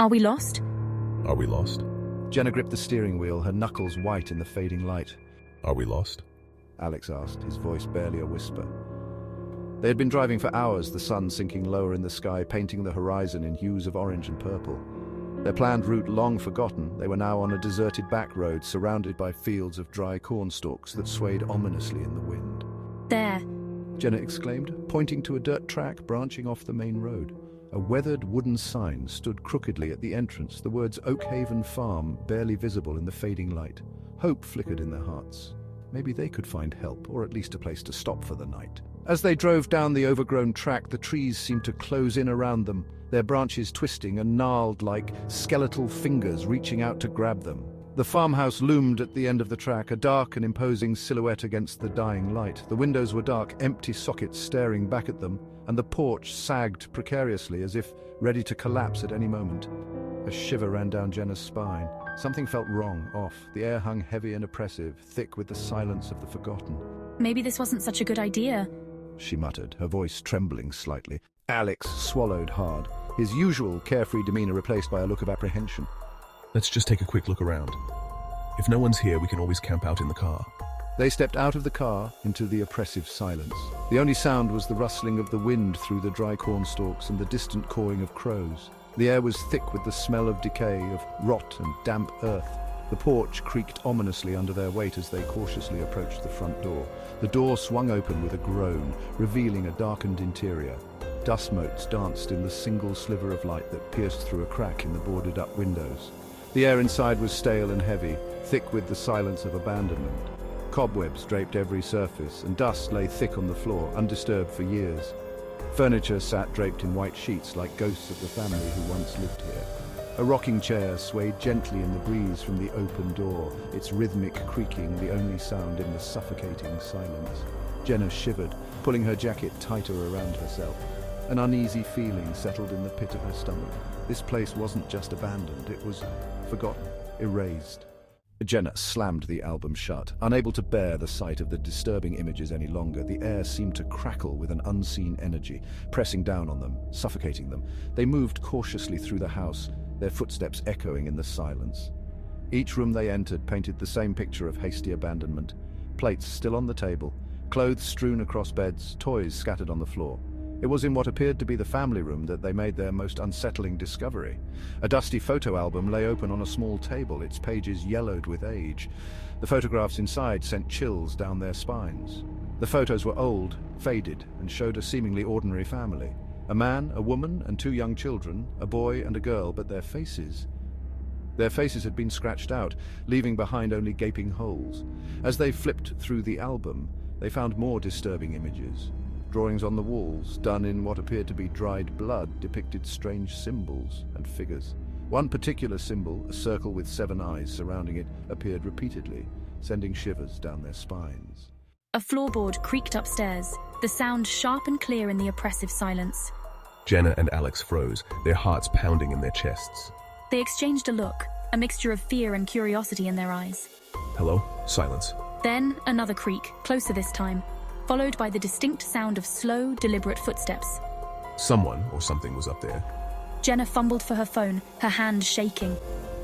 Are we lost? Are we lost? Jenna gripped the steering wheel, her knuckles white in the fading light. Are we lost? Alex asked, his voice barely a whisper. They had been driving for hours, the sun sinking lower in the sky, painting the horizon in hues of orange and purple. Their planned route long forgotten, they were now on a deserted back road surrounded by fields of dry corn stalks that swayed ominously in the wind. There. Jenna exclaimed, pointing to a dirt track branching off the main road. A weathered wooden sign stood crookedly at the entrance, the words Oakhaven Farm barely visible in the fading light. Hope flickered in their hearts. Maybe they could find help, or at least a place to stop for the night. As they drove down the overgrown track, the trees seemed to close in around them, their branches twisting and gnarled like skeletal fingers reaching out to grab them. The farmhouse loomed at the end of the track, a dark and imposing silhouette against the dying light. The windows were dark, empty sockets staring back at them, and the porch sagged precariously as if ready to collapse at any moment. A shiver ran down Jenna's spine. Something felt wrong, off. The air hung heavy and oppressive, thick with the silence of the forgotten. Maybe this wasn't such a good idea, she muttered, her voice trembling slightly. Alex swallowed hard, his usual carefree demeanor replaced by a look of apprehension. Let's just take a quick look around. If no one's here, we can always camp out in the car. They stepped out of the car into the oppressive silence. The only sound was the rustling of the wind through the dry corn stalks and the distant cawing of crows. The air was thick with the smell of decay, of rot and damp earth. The porch creaked ominously under their weight as they cautiously approached the front door. The door swung open with a groan, revealing a darkened interior. Dust motes danced in the single sliver of light that pierced through a crack in the boarded-up windows. The air inside was stale and heavy, thick with the silence of abandonment. Cobwebs draped every surface, and dust lay thick on the floor, undisturbed for years. Furniture sat draped in white sheets like ghosts of the family who once lived here. A rocking chair swayed gently in the breeze from the open door, its rhythmic creaking the only sound in the suffocating silence. Jenna shivered, pulling her jacket tighter around herself. An uneasy feeling settled in the pit of her stomach. This place wasn't just abandoned, it was forgotten, erased. Jenna slammed the album shut. Unable to bear the sight of the disturbing images any longer, the air seemed to crackle with an unseen energy, pressing down on them, suffocating them. They moved cautiously through the house, their footsteps echoing in the silence. Each room they entered painted the same picture of hasty abandonment. Plates still on the table, clothes strewn across beds, toys scattered on the floor. It was in what appeared to be the family room that they made their most unsettling discovery. A dusty photo album lay open on a small table, its pages yellowed with age. The photographs inside sent chills down their spines. The photos were old, faded, and showed a seemingly ordinary family. A man, a woman, and two young children, a boy and a girl, but their faces had been scratched out, leaving behind only gaping holes. As they flipped through the album, they found more disturbing images. Drawings on the walls, done in what appeared to be dried blood, depicted strange symbols and figures. One particular symbol, a circle with 7 eyes surrounding it, appeared repeatedly, sending shivers down their spines. A floorboard creaked upstairs, the sound sharp and clear in the oppressive silence. Jenna and Alex froze, their hearts pounding in their chests. They exchanged a look, a mixture of fear and curiosity in their eyes. Hello? Silence. Then another creak, closer this time, followed by the distinct sound of slow, deliberate footsteps. Someone or something was up there. Jenna fumbled for her phone, her hand shaking.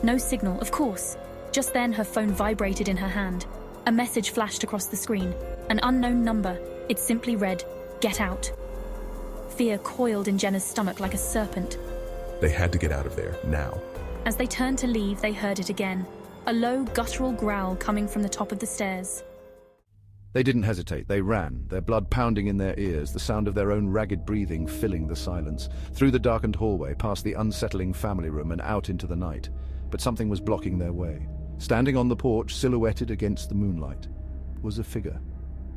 No signal, of course. Just then her phone vibrated in her hand. A message flashed across the screen. An unknown number. It simply read, "Get out." Fear coiled in Jenna's stomach like a serpent. They had to get out of there, now. As they turned to leave, they heard it again. A low, guttural growl coming from the top of the stairs. They didn't hesitate, they ran, their blood pounding in their ears, the sound of their own ragged breathing filling the silence, through the darkened hallway, past the unsettling family room and out into the night. But something was blocking their way. Standing on the porch, silhouetted against the moonlight, was a figure.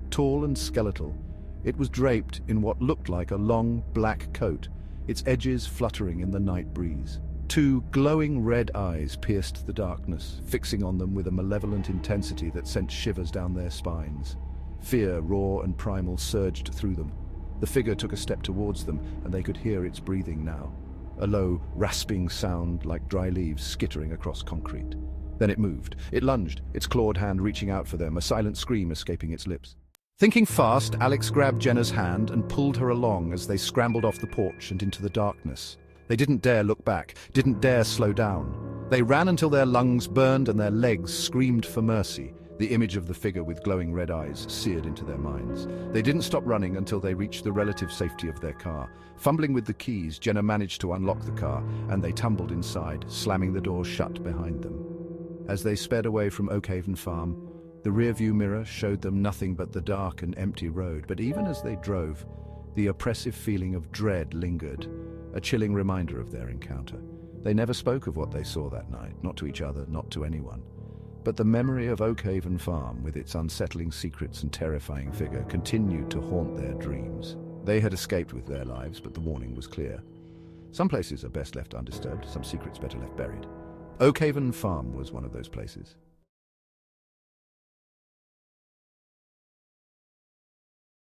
Tall and skeletal, it was draped in what looked like a long, black coat, its edges fluttering in the night breeze. 2 glowing red eyes pierced the darkness, fixing on them with a malevolent intensity that sent shivers down their spines. Fear, raw and primal, surged through them. The figure took a step towards them, and they could hear its breathing now. A low, rasping sound like dry leaves skittering across concrete. Then it moved. It lunged, its clawed hand reaching out for them, a silent scream escaping its lips. Thinking fast, Alex grabbed Jenna's hand and pulled her along as they scrambled off the porch and into the darkness. They didn't dare look back, didn't dare slow down. They ran until their lungs burned and their legs screamed for mercy. The image of the figure with glowing red eyes seared into their minds. They didn't stop running until they reached the relative safety of their car. Fumbling with the keys, Jenna managed to unlock the car, and they tumbled inside, slamming the doors shut behind them. As they sped away from Oakhaven Farm, the rearview mirror showed them nothing but the dark and empty road. But even as they drove, the oppressive feeling of dread lingered, a chilling reminder of their encounter. They never spoke of what they saw that night, not to each other, not to anyone. But the memory of Oakhaven Farm, with its unsettling secrets and terrifying figure, continued to haunt their dreams. They had escaped with their lives, but the warning was clear. Some places are best left undisturbed, some secrets better left buried. Oakhaven Farm was one of those places.